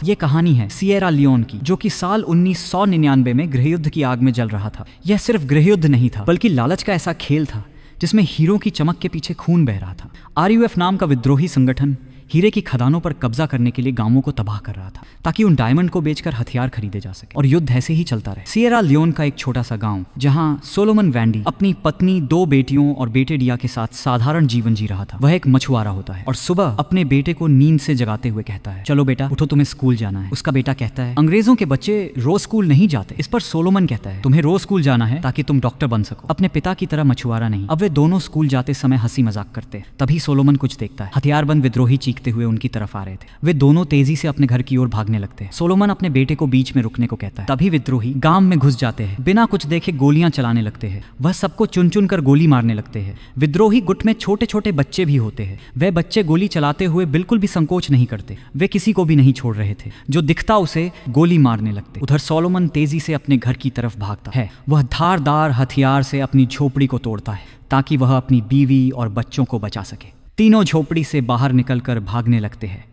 ये कहानी है सिएरा लियोन की, जो कि साल 1999 में गृहयुद्ध की आग में जल रहा था। यह सिर्फ गृहयुद्ध नहीं था, बल्कि लालच का ऐसा खेल था जिसमें हीरो की चमक के पीछे खून बह रहा था। RUF नाम का विद्रोही संगठन हीरे की खदानों पर कब्जा करने के लिए गांवों को तबाह कर रहा था, ताकि उन डायमंड को बेचकर हथियार खरीदे जा सके और युद्ध ऐसे ही चलता रहे। सिएरा लियोन का एक छोटा सा गांव, जहां सोलोमन वैंडी अपनी पत्नी, 2 बेटियों और बेटे डिया के साथ साधारण जीवन जी रहा था। वह एक मछुआरा होता है और सुबह अपने बेटे को नींद से जगाते हुए कहता है, चलो बेटा उठो, तुम्हें स्कूल जाना है। उसका बेटा कहता है, अंग्रेजों के बच्चे रोज स्कूल नहीं जाते। इस पर सोलोमन कहता है, तुम्हें रोज स्कूल जाना है ताकि तुम डॉक्टर बन सको, अपने पिता की तरह मछुआरा नहीं। अब वे दोनों स्कूल जाते समय हंसी मजाक करते। तभी सोलोमन कुछ देखता है। हथियारबंद विद्रोही चीखते हुए उनकी तरफ आ रहे थे। वे दोनों तेजी से अपने घर की ओर भागने लगते हैं। सोलोमन अपने बेटे को बीच में रुकने को कहता है। तभी विद्रोही गांव में घुस जाते हैं। बिना कुछ देखे गोलियां चलाने लगते हैं। वह सबको चुन चुन कर गोली मारने लगते हैं। विद्रोही गुट में छोटे छोटे बच्चे भी होते हैं। वे बच्चे गोली चलाते हुए बिल्कुल भी संकोच नहीं करते। वे किसी को भी नहीं छोड़ रहे थे। जो दिखता उसे गोली मारने लगते। उधर सोलोमन तेजी से अपने घर की तरफ भागता है। वह धारदार हथियार से अपनी झोपड़ी को तोड़ता है ताकि वह अपनी बीवी और बच्चों को बचा सके। तीनों झोपड़ी से बाहर निकलकर भागने लगते हैं।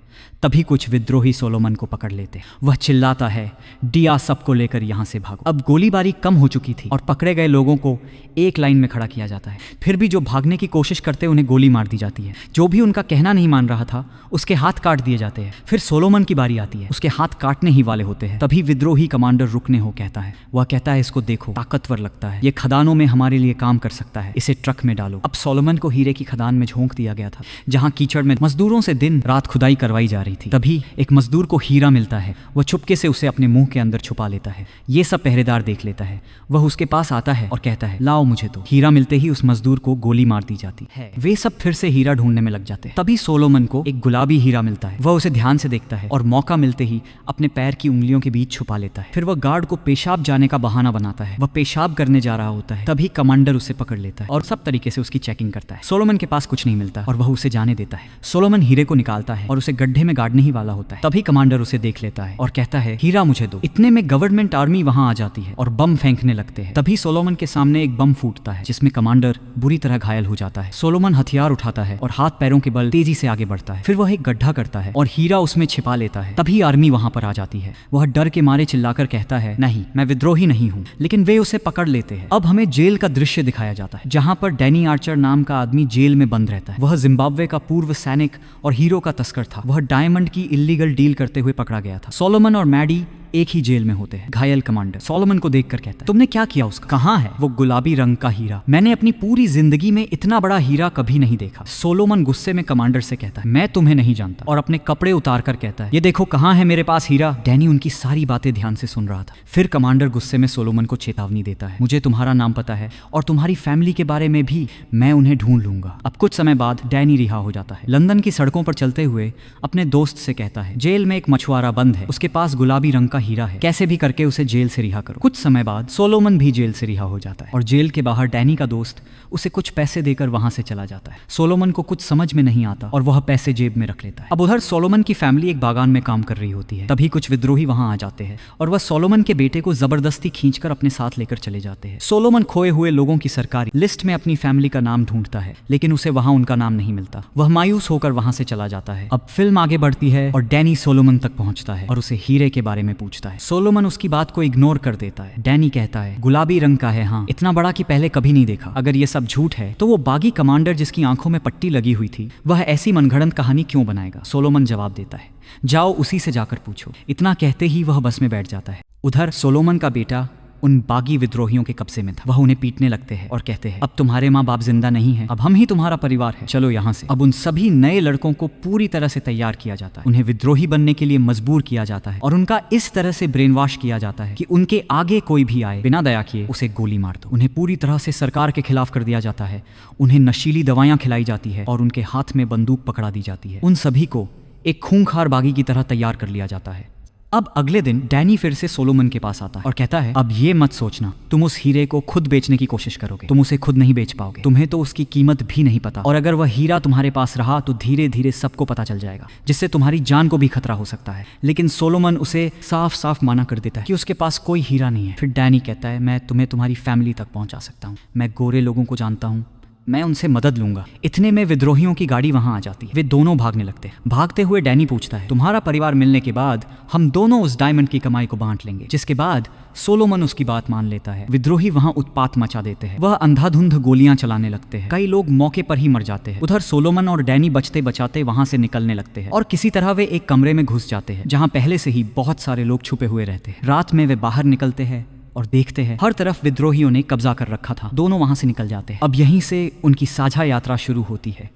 तभी कुछ विद्रोही सोलोमन को पकड़ लेते। वह चिल्लाता है, डिया सबको लेकर यहाँ से भागो। अब गोलीबारी कम हो चुकी थी और पकड़े गए लोगों को एक लाइन में खड़ा किया जाता है। फिर भी जो भागने की कोशिश करते उन्हें गोली मार दी जाती है। जो भी उनका कहना नहीं मान रहा था उसके हाथ काट दिए जाते हैं। फिर सोलोमन की बारी आती है। उसके हाथ काटने ही वाले होते हैं। तभी विद्रोही कमांडर रुकने हो कहता है। वह कहता है, इसको देखो, ताकतवर लगता है, ये खदानों में हमारे लिए काम कर सकता है, इसे ट्रक में डालो। अब सोलोमन को हीरे की खदान में झोंक दिया गया था, जहाँ कीचड़ में मजदूरों से दिन रात खुदाई करवाई जा रही थी। तभी एक मजदूर को हीरा मिलता है। वह चुपके से उसे अपने मुंह के अंदर छुपा लेता है। ये सब पहरेदार देख लेता है। वह उसके पास आता है और कहता है, लाओ मुझे दो। हीरा मिलते ही उस मजदूर को गोली मार दी जाती है। वे सब फिर से हीरा ढूंढने में लग जाते हैं। तभी सोलोमन को एक गुलाबी हीरा मिलता है। वह उसे ध्यान से देखता है और मौका मिलते ही अपने पैर की उंगलियों के बीच छुपा लेता है। फिर वह गार्ड को पेशाब जाने का बहाना बनाता है। वह पेशाब करने जा रहा होता है। तभी कमांडर उसे पकड़ लेता है और सब तरीके से उसकी चेकिंग करता है। सोलोमन के पास कुछ नहीं मिलता और वह उसे जाने देता है। सोलोमन हीरे को निकालता है और उसे गड्ढे में गाड़ने ही वाला होता है। तभी कमांडर उसे देख लेता है और कहता है, हीरा मुझे दो। इतने में गवर्नमेंट आर्मी वहां आ जाती है और बम फेंकने लगते हैं। तभी सोलोमन के सामने एक बम फूटता है जिसमें कमांडर बुरी तरह घायल हो जाता है। सोलोमन हथियार उठाता है और हाथ पैरों के बल तेजी से आगे बढ़ता है। फिर वह एक गड्ढा करता है और हीरा उसमें छिपा लेता है। तभी आर्मी वहां पर आ जाती है। वह डर के मारे चिल्लाकर कहता है, नहीं, मैं विद्रोही नहीं हूँ। लेकिन वे उसे पकड़ लेते हैं। अब हमें जेल का दृश्य दिखाया जाता है, जहां पर डैनी आर्चर नाम का आदमी जेल में बंद रहता है। वह जिम्बाब्वे का पूर्व सैनिक और हीरो का तस्कर था। वह डायमंड की इल्लीगल डील करते हुए पकड़ा गया था। सोलोमन और मैडी एक ही जेल में होते हैं। घायल कमांडर सोलोमन को देखकर कहता है, तुमने क्या किया उसका? कहाँ है वो गुलाबी रंग का हीरा? मैंने अपनी पूरी जिंदगी में इतना बड़ा हीरा कभी नहीं देखा। सोलोमन गुस्से में कमांडर से कहता है, मैं तुम्हें नहीं जानता, और अपने कपड़े उतार कर कहता है, ये देखो कहाँ है मेरे पास हीरा। डैनी उनकी सारी बातें ध्यान से सुन रहा था। फिर कमांडर गुस्से में सोलोमन को चेतावनी देता है, मुझे तुम्हारा नाम पता है और तुम्हारी फैमिली के बारे में भी, मैं उन्हें ढूंढ लूंगा। अब कुछ समय बाद डैनी रिहा हो जाता है। लंदन की सड़कों पर चलते हुए अपने दोस्त से कहता है, जेल में एक मछुआरा बंद है, उसके पास गुलाबी रंग का हीरा है, कैसे भी करके उसे जेल से रिहा करो। कुछ समय बाद सोलोमन भी जेल से रिहा हो जाता है और जेल के बाहर डैनी का दोस्त उसे कुछ पैसे देकर वहां से चला जाता है। सोलोमन को कुछ समझ में नहीं आता और वह पैसे जेब में रख लेता है। अब उधर सोलोमन की फैमिली एक बागान में काम कर रही होती है। तभी कुछ विद्रोही वहां आ जाते हैं और वह सोलोमन के बेटे को जबरदस्ती खींचकर अपने साथ लेकर चले जाते हैं। सोलोमन खोए हुए लोगों की सरकारी लिस्ट में अपनी फैमिली का नाम ढूंढता है, लेकिन उसे वहां उनका नाम नहीं मिलता। वह मायूस होकर वहां से चला जाता है। अब फिल्म आगे बढ़ती है और डैनी सोलोमन तक पहुंचता है और उसे हीरे के बारे में पूछता है। सोलोमन उसकी बात को इग्नोर कर देता है। डैनी कहता है, गुलाबी रंग का है, हाँ, इतना बड़ा कि पहले कभी नहीं देखा। अगर ये सब झूठ है तो वो बागी कमांडर जिसकी आंखों में पट्टी लगी हुई थी, वह ऐसी मनगढ़ंत कहानी क्यों बनाएगा? सोलोमन जवाब देता है, जाओ उसी से जाकर पूछो। इतना कहते ही वह बस में बैठ जाता है। उधर सोलोमन का बेटा उन बागी विद्रोहियों के कब्जे में था। वह उन्हें पीटने लगते हैं और कहते हैं, अब तुम्हारे माँ बाप जिंदा नहीं है, अब हम ही तुम्हारा परिवार है, चलो यहाँ से। अब उन सभी नए लड़कों को पूरी तरह से तैयार किया जाता है। उन्हें विद्रोही बनने के लिए मजबूर किया जाता है और उनका इस तरह से ब्रेन वॉश किया जाता है कि उनके आगे कोई भी आए, बिना दया किए उसे गोली मार दो। उन्हें पूरी तरह से सरकार के खिलाफ कर दिया जाता है। उन्हें नशीली दवाइयाँ खिलाई जाती है और उनके हाथ में बंदूक पकड़ा दी जाती है। उन सभी को एक खूंखार बागी की तरह तैयार कर लिया जाता है। अब अगले दिन डैनी फिर से सोलोमन के पास आता है और कहता है, अब ये मत सोचना तुम उस हीरे को खुद बेचने की कोशिश करोगे, तुम उसे खुद नहीं बेच पाओगे, तुम्हें तो उसकी कीमत भी नहीं पता, और अगर वह हीरा तुम्हारे पास रहा तो धीरे धीरे सबको पता चल जाएगा, जिससे तुम्हारी जान को भी खतरा हो सकता है। लेकिन सोलोमन उसे साफ साफ मना कर देता है कि उसके पास कोई हीरा नहीं है। फिर डैनी कहता है, मैं तुम्हें तुम्हारी फैमिली तक पहुंचा सकता हूँ, मैं गोरे लोगों को जानता हूँ, मैं उनसे मदद लूंगा। इतने में विद्रोहियों की गाड़ी वहां आ जाती है। वे दोनों भागने लगते हैं। भागते हुए डैनी पूछता है, तुम्हारा परिवार मिलने के बाद हम दोनों उस डायमंड की कमाई को बांट लेंगे। जिसके बाद सोलोमन उसकी बात मान लेता है। विद्रोही वहां उत्पात मचा देते हैं। वह अंधाधुंध गोलियां चलाने लगते हैं। कई लोग मौके पर ही मर जाते हैं। उधर सोलोमन और डैनी बचते बचाते वहां से निकलने लगते हैं और किसी तरह वे एक कमरे में घुस जाते हैं जहां पहले से ही बहुत सारे लोग छुपे हुए रहते हैं। रात में वे बाहर निकलते हैं और देखते हैं हर तरफ विद्रोहियों ने कब्जा कर रखा था। दोनों वहां से निकल जाते हैं। अब यहीं से उनकी साझा यात्रा शुरू होती है,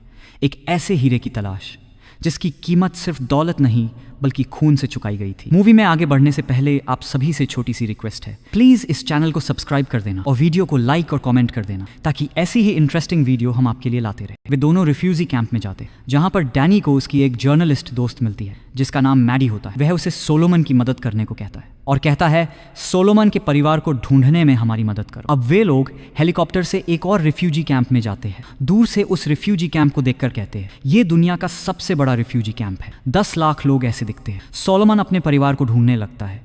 एक ऐसे हीरे की तलाश जिसकी कीमत सिर्फ दौलत नहीं बल्कि खून से चुकाई गई थी। मूवी में आगे बढ़ने से पहले आप सभी से छोटी सी रिक्वेस्ट है, प्लीज इस चैनल को सब्सक्राइब कर देना और वीडियो को लाइक और कमेंट कर देना ताकि ऐसी ही इंटरेस्टिंग वीडियो हम आपके लिए लाते रहे। वे दोनों रिफ्यूजी कैंप में जाते हैं जहां पर डैनी को उसकी एक जर्नलिस्ट दोस्त मिलती है जिसका नाम मैडी होता है। वह उसे सोलोमन की मदद करने को कहता है और कहता है सोलोमन के परिवार को ढूंढने में हमारी मदद करो। अब वे लोग हेलीकॉप्टर से एक और रिफ्यूजी कैंप में जाते हैं। दूर से उस रिफ्यूजी कैंप को देखकर कहते हैं ये दुनिया का सबसे बड़ा रिफ्यूजी कैंप है। 10 लाख लोग ऐसे दिखते हैं। सोलोमन अपने परिवार को ढूंढने लगता है।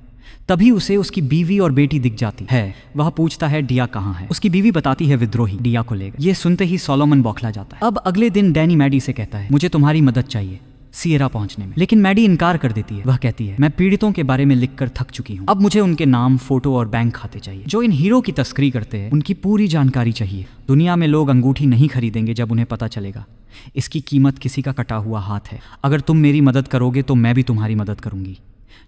तभी उसे उसकी बीवी और बेटी दिख जाती है। वह पूछता है डिया कहाँ है। उसकी बीवी बताती है विद्रोही डिया को ले गए। ये सुनते ही सोलोमन बौखला जाता है। अब अगले दिन डैनी मैडी से कहता है मुझे तुम्हारी मदद चाहिए सियरा पहुंचने में। लेकिन मैडी इनकार कर देती है। वह कहती है मैं पीड़ितों के बारे में लिखकर थक चुकी हूँ। अब मुझे उनके नाम, फोटो और बैंक खाते चाहिए। जो इन हीरो की तस्करी करते हैं उनकी पूरी जानकारी चाहिए। दुनिया में लोग अंगूठी नहीं खरीदेंगे जब उन्हें पता चलेगा इसकी कीमत किसी का कटा हुआ हाथ है। अगर तुम मेरी मदद करोगे तो मैं भी तुम्हारी मदद करूंगी।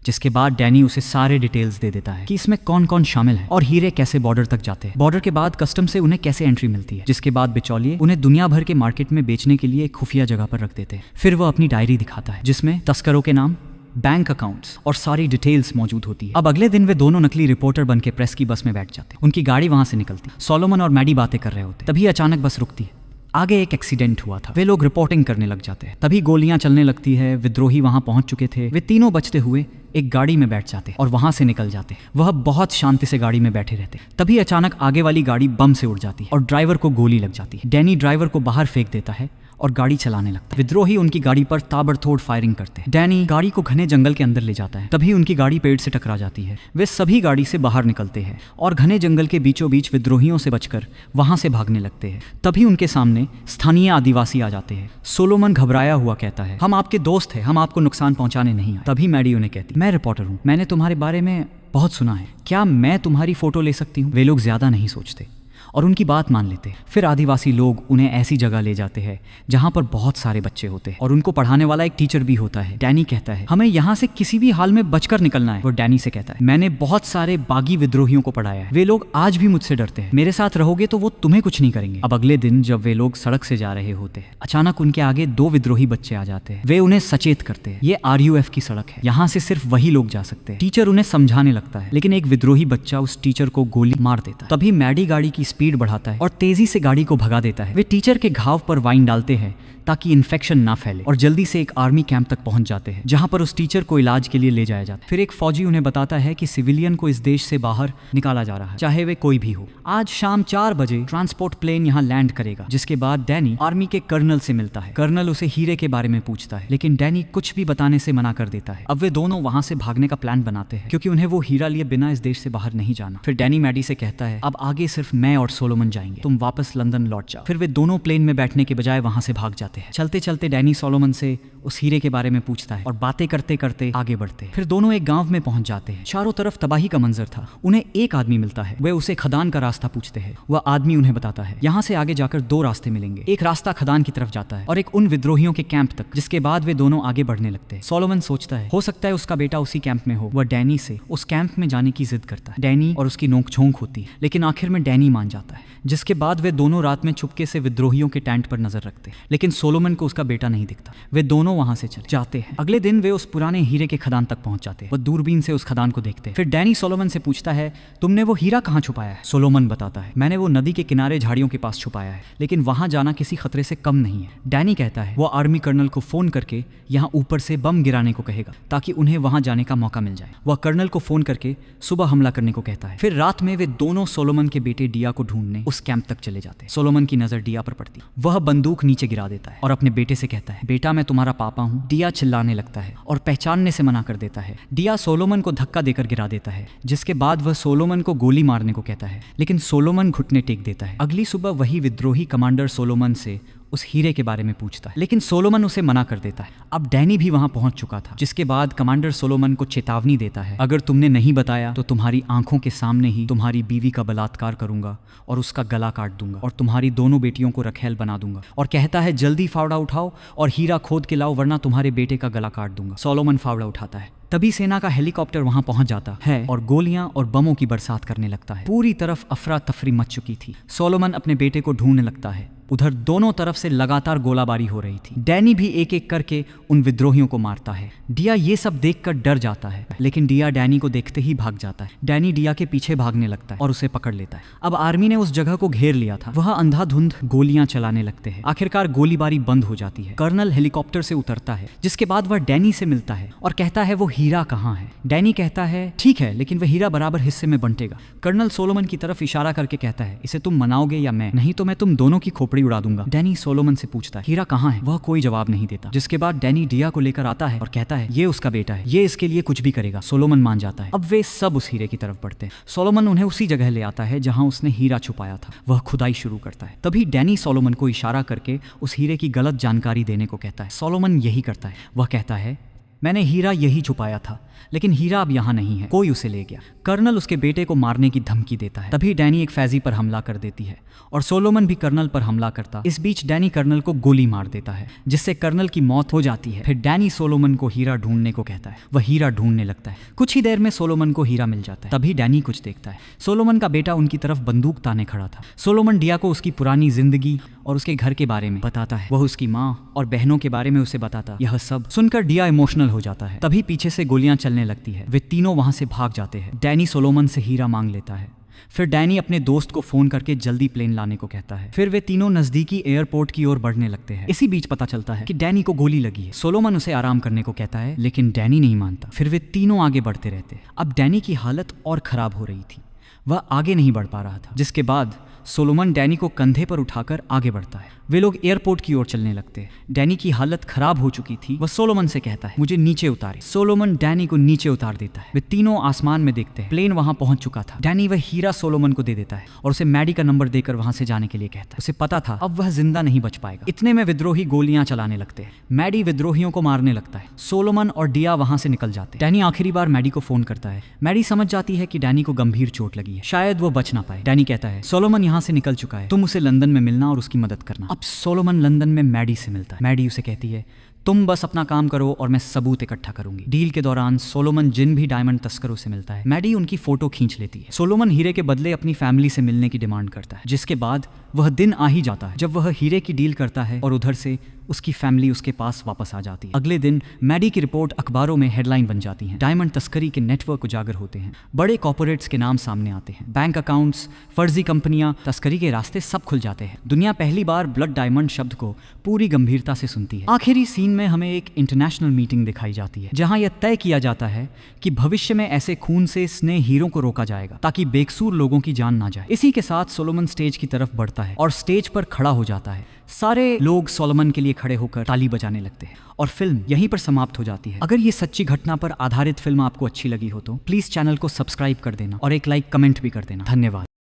जिसके बाद डैनी उसे सारे डिटेल्स दे देता है कि इसमें कौन कौन शामिल है और हीरे कैसे बॉर्डर तक जाते हैं। बॉर्डर के बाद कस्टम से उन्हें कैसे एंट्री मिलती है। जिसके बाद बिचौलिए उन्हें दुनिया भर के मार्केट में बेचने के लिए एक खुफिया जगह पर रख देते हैं। फिर वह अपनी डायरी दिखाता है जिसमें तस्करों के नाम, बैंक अकाउंट्स और सारी डिटेल्स मौजूद होती है। अब अगले दिन वे दोनों नकली रिपोर्टर बन के प्रेस की बस में बैठ जाते हैं। उनकी गाड़ी वहां से निकलती। सोलोमन और मैडी बातें कर रहे होते। तभी अचानक बस रुकती है। आगे एक एक्सीडेंट हुआ था। वे लोग रिपोर्टिंग करने लग जाते हैं। तभी गोलियां चलने लगती है। विद्रोही वहां पहुंच चुके थे। वे तीनों बचते हुए एक गाड़ी में बैठ जाते और वहां से निकल जाते। वह बहुत शांति से गाड़ी में बैठे रहते। तभी अचानक आगे वाली गाड़ी बम से उड़ जाती है और ड्राइवर को गोली लग जाती है। डैनी ड्राइवर को बाहर फेंक देता है और गाड़ी चलाने लगता है। विद्रोही उनकी गाड़ी पर ताबड़तोड़ फायरिंग करते हैं। डैनी गाड़ी को घने जंगल के अंदर ले जाता है। तभी उनकी गाड़ी पेड़ से टकरा जाती है। वे सभी गाड़ी से बाहर निकलते हैं और घने जंगल के बीचों बीच विद्रोहियों से बचकर वहां से भागने लगते हैं। तभी उनके सामने स्थानीय आदिवासी आ जाते हैं। सोलोमन घबराया हुआ कहता है हम आपके दोस्त हैं, हम आपको नुकसान पहुंचाने नहीं आए। तभी मैडी उन्हें कहती मैं रिपोर्टर हूं, मैंने तुम्हारे बारे में बहुत सुना है, क्या मैं तुम्हारी फोटो ले सकती हूँ। वे लोग ज्यादा नहीं सोचते और उनकी बात मान लेते हैं। फिर आदिवासी लोग उन्हें ऐसी जगह ले जाते हैं जहां पर बहुत सारे बच्चे होते हैं और उनको पढ़ाने वाला एक टीचर भी होता है। डैनी कहता है हमें यहाँ से किसी भी हाल में बचकर निकलना है। वो डैनी से कहता है मैंने बहुत सारे बागी विद्रोहियों को पढ़ाया है, वे लोग आज भी मुझसे डरते हैं, मेरे साथ रहोगे तो वो तुम्हें कुछ नहीं करेंगे। अब अगले दिन जब वे लोग सड़क से जा रहे होते हैं अचानक उनके आगे 2 विद्रोही बच्चे आ जाते हैं। वे उन्हें सचेत करते हैं ये RUF की सड़क है, यहाँ से सिर्फ वही लोग जा सकते हैं। टीचर उन्हें समझाने लगता है लेकिन एक विद्रोही बच्चा उस टीचर को गोली मार देता है। तभी मैडी गाड़ी की स्पीड बढ़ाता है और तेजी से गाड़ी को भगा देता है। वे टीचर के घाव पर वाइन डालते हैं ताकि इन्फेक्शन ना फैले और जल्दी से एक आर्मी कैंप तक पहुंच जाते हैं जहां पर उस टीचर को इलाज के लिए ले जाया जाता है। फिर एक फौजी उन्हें बताता है कि सिविलियन को इस देश से बाहर निकाला जा रहा है, चाहे वे कोई भी हो। आज शाम 4 बजे ट्रांसपोर्ट प्लेन यहाँ लैंड करेगा। जिसके बाद डैनी आर्मी के कर्नल से मिलता है। कर्नल उसे हीरे के बारे में पूछता है लेकिन डैनी कुछ भी बताने से मना कर देता है। अब वे दोनों वहां से भागने का प्लान बनाते हैं क्योंकि उन्हें वो हीरा लिए बिना इस देश से बाहर नहीं जाना। फिर डैनी मैडी से कहता है अब आगे सिर्फ मैं और सोलोमन जाएंगे, तुम वापस लंदन लौट जाओ। फिर वे दोनों प्लेन में बैठने के बजाय वहां से भाग जाते हैं। चलते चलते डैनी सोलोमन से उस हीरे के बारे में पूछता है और बातें करते करते आगे बढ़ते हैं। फिर दोनों एक गांव में पहुंच जाते हैं। चारों तरफ तबाही का मंजर था। उन्हें एक आदमी मिलता है। वे उसे खदान का रास्ता पूछते हैं। वह आदमी उन्हें बताता है यहाँ से आगे जाकर 2 रास्ते मिलेंगे, एक रास्ता खदान की तरफ जाता है और एक उन विद्रोहियों के कैंप तक। जिसके बाद वे दोनों आगे बढ़ने लगते हैं। सोलोमन सोचता है हो सकता है उसका बेटा उसी कैंप में हो। वह डैनी से उस कैंप में जाने की जिद करता है। डैनी और उसकी नोकझोंक होती है लेकिन आखिर में डैनी मान जाता है। जिसके बाद वे दोनों रात में चुपके से विद्रोहियों के टेंट पर नजर रखते हैं लेकिन सोलोमन को उसका बेटा नहीं दिखता। वे दोनों वहां से चले जाते हैं। अगले दिन वे उस पुराने हीरे के खदान तक पहुंच जाते हैं। वह दूरबीन से उस खदान को देखते हैं। फिर डैनी सोलोमन से पूछता है तुमने वो हीरा कहाँ छुपाया है। सोलोमन बताता है मैंने वो नदी के किनारे झाड़ियों के पास छुपाया है लेकिन वहां जाना किसी खतरे से कम नहीं है। डैनी कहता है वो आर्मी कर्नल को फोन करके यहाँ ऊपर से बम गिराने को कहेगा ताकि उन्हें वहां जाने का मौका मिल जाए। वह कर्नल को फोन करके सुबह हमला करने को कहता है। फिर रात में वे दोनों सोलोमन के बेटे डिया को ढूंढने उस कैंप तक चले जाते हैं। सोलोमन की नजर डिया पर पड़ती, वह बंदूक नीचे गिरा देता जाता है और अपने बेटे से कहता है, बेटा मैं तुम्हारा पापा हूँ। डिया चिल्लाने लगता है और पहचानने से मना कर देता है। डिया सोलोमन को धक्का देकर गिरा देता है, जिसके बाद वह सोलोमन को गोली मारने को कहता है, लेकिन सोलोमन घुटने टेक देता है। अगली सुबह वही विद्रोही कमांडर सोलोमन से उस हीरे के बारे में पूछता है, लेकिन सोलोमन उसे मना कर देता है। अब डैनी भी वहां पहुंच चुका था, जिसके बाद कमांडर सोलोमन को चेतावनी देता है, अगर तुमने नहीं बताया तो तुम्हारी आंखों के सामने ही तुम्हारी बीवी का बलात्कार करूंगा और उसका गला काट दूंगा और तुम्हारी दोनों बेटियों को रखेल बना दूंगा। और कहता है, जल्दी फावड़ा उठाओ और हीरा खोद के लाओ, वरना तुम्हारे बेटे का गला काट दूंगा। सोलोमन फावड़ा उठाता है। तभी सेना का हेलीकॉप्टर वहां पहुंच जाता है और गोलियां और बमों की बरसात करने लगता है। पूरी तरफ अफरा तफरी मच चुकी थी। सोलोमन अपने बेटे को ढूंढने लगता है। उधर दोनों तरफ से लगातार गोलाबारी हो रही थी। डैनी भी एक एक करके उन विद्रोहियों को मारता है। डिया ये सब देखकर डर जाता है, लेकिन डिया डैनी को देखते ही भाग जाता है। डैनी डिया के पीछे भागने लगता है और उसे पकड़ लेता है। अब आर्मी ने उस जगह को घेर लिया था। वह अंधाधुंध गोलियां चलाने लगते हैं। आखिरकार गोलीबारी बंद हो जाती है। कर्नल हेलीकॉप्टर से उतरता है, जिसके बाद वह डैनी से मिलता है और कहता है, वो हीरा कहाँ है। डैनी कहता है, ठीक है, लेकिन वह हीरा बराबर हिस्से में बंटेगा। कर्नल सोलोमन की तरफ इशारा करके कहता है, इसे तुम मनाओगे या मैं, नहीं तो मैं तुम दोनों की खोपड़ी उड़ा दूंगा। डैनी सोलोमन से पूछता है, हीरा कहाँ है। वह कोई जवाब नहीं देता, जिसके बाद डैनी डिया को लेकर आता है और कहता है, ये उसका बेटा है, ये इसके लिए कुछ भी करेगा। सोलोमन मान जाता है। अब वे सब उस हीरे की तरफ बढ़ते हैं। सोलोमन उन्हें उसी जगह ले आता है जहां उसने हीरा छुपाया था। वह खुदाई शुरू करता है। तभी डैनी सोलोमन को इशारा करके उस हीरे की गलत जानकारी देने को कहता है। सोलोमन यही करता है। वह कहता है, मैंने हीरा यही छुपाया था, लेकिन हीरा अब यहाँ नहीं है, कोई उसे ले गया। कर्नल उसके बेटे को मारने की धमकी देता है। तभी डैनी एक फैजी पर हमला कर देती है और सोलोमन भी कर्नल पर हमला करता। इस बीच डैनी कर्नल को गोली मार देता है, जिससे कर्नल की मौत हो जाती है। फिर डैनी सोलोमन को हीरा ढूंढने को कहता है। वह हीरा ढूंढने लगता है। कुछ ही देर में सोलोमन को हीरा मिल जाता है। तभी डैनी कुछ देखता है। सोलोमन का बेटा उनकी तरफ बंदूक ताने खड़ा था। सोलोमन डिया को उसकी पुरानी जिंदगी और उसके घर के बारे में बताता है। वह उसकी माँ और बहनों के बारे में उसे बताता। यह सब सुनकर डिया इमोशनल हो जाता है। तभी पीछे से गोलियां चलने लगती है। वे तीनों वहां से भाग जाते हैं। डैनी सोलोमन से हीरा मांग लेता है। फिर डैनी अपने दोस्त को फोन करके जल्दी प्लेन लाने को कहता है। फिर वे तीनों नजदीकी एयरपोर्ट की ओर बढ़ने लगते हैं। इसी बीच पता चलता है कि डैनी को गोली लगी है। सोलोमन उसे आराम करने को कहता है, लेकिन डैनी नहीं मानता। फिर वे तीनों आगे बढ़ते रहते हैं। अब डैनी की हालत और खराब हो रही थी। वह आगे नहीं बढ़ पा रहा था, जिसके बाद सोलोमन डैनी को कंधे पर उठाकर आगे बढ़ता है। वे लोग एयरपोर्ट की ओर चलने लगते हैं। डैनी की हालत खराब हो चुकी थी। वह सोलोमन से कहता है, मुझे नीचे उतारे। सोलोमन डैनी को नीचे उतार देता है। वे तीनों आसमान में देखते हैं। प्लेन वहां पहुंच चुका था। डैनी वह हीरा सोलोमन को दे देता है और उसे मैडी का नंबर देकर वहां से जाने के लिए कहता है। उसे पता था अब वह जिंदा नहीं बच पाएगा। इतने में विद्रोही गोलियां चलाने लगते हैं। मैडी विद्रोहियों को मारने लगता है। सोलोमन और डिया वहां से निकल जाते हैं। डैनी आखिरी बार मैडी को फोन करता है। मैडी समझ जाती है कि डैनी को गंभीर चोट लगी है, शायद वो बच ना पाए। डैनी कहता है, सोलोमन यहाँ से निकल चुका है, तुम उसे लंदन में मिलना और उसकी मदद करना। अब सोलोमन लंदन में मैडी से मिलता है। मैडी उसे कहती है, तुम बस अपना काम करो और मैं सबूत इकट्ठा करूंगी। डील के दौरान सोलोमन जिन भी डायमंड तस्करों से मिलता है, मैडी उनकी फोटो खींच लेती है। सोलोमन हीरे के बदले अपनी फैमिली से मिलने की डिमांड करता है, जिसके बाद वह दिन आ ही जाता है जब वह हीरे की डील करता है और उधर से उसकी फैमिली उसके पास वापस आ जाती है। अगले दिन मैडी की रिपोर्ट अखबारों में हेडलाइन बन जाती है। डायमंड तस्करी के नेटवर्क उजागर होते हैं। बड़े कॉर्पोरेट्स के नाम सामने आते हैं। बैंक अकाउंट्स, फर्जी कंपनियां, तस्करी के रास्ते सब खुल जाते हैं। दुनिया पहली बार ब्लड डायमंड शब्द को पूरी गंभीरता से सुनती है। आखिरी सीन में हमें एक इंटरनेशनल मीटिंग दिखाई जाती है, जहां यह तय किया जाता है कि भविष्य में ऐसे खून से स्नेह हीरों को रोका जाएगा ताकि बेकसूर लोगों की जान ना जाए। इसी के साथ सोलोमन स्टेज की तरफ बढ़ता है और स्टेज पर खड़ा हो जाता है। सारे लोग सोलोमन के लिए खड़े होकर ताली बजाने लगते हैं और फिल्म यहीं पर समाप्त हो जाती है। अगर ये सच्ची घटना पर आधारित फिल्म आपको अच्छी लगी हो तो प्लीज चैनल को सब्सक्राइब कर देना और एक लाइक कमेंट भी कर देना। धन्यवाद।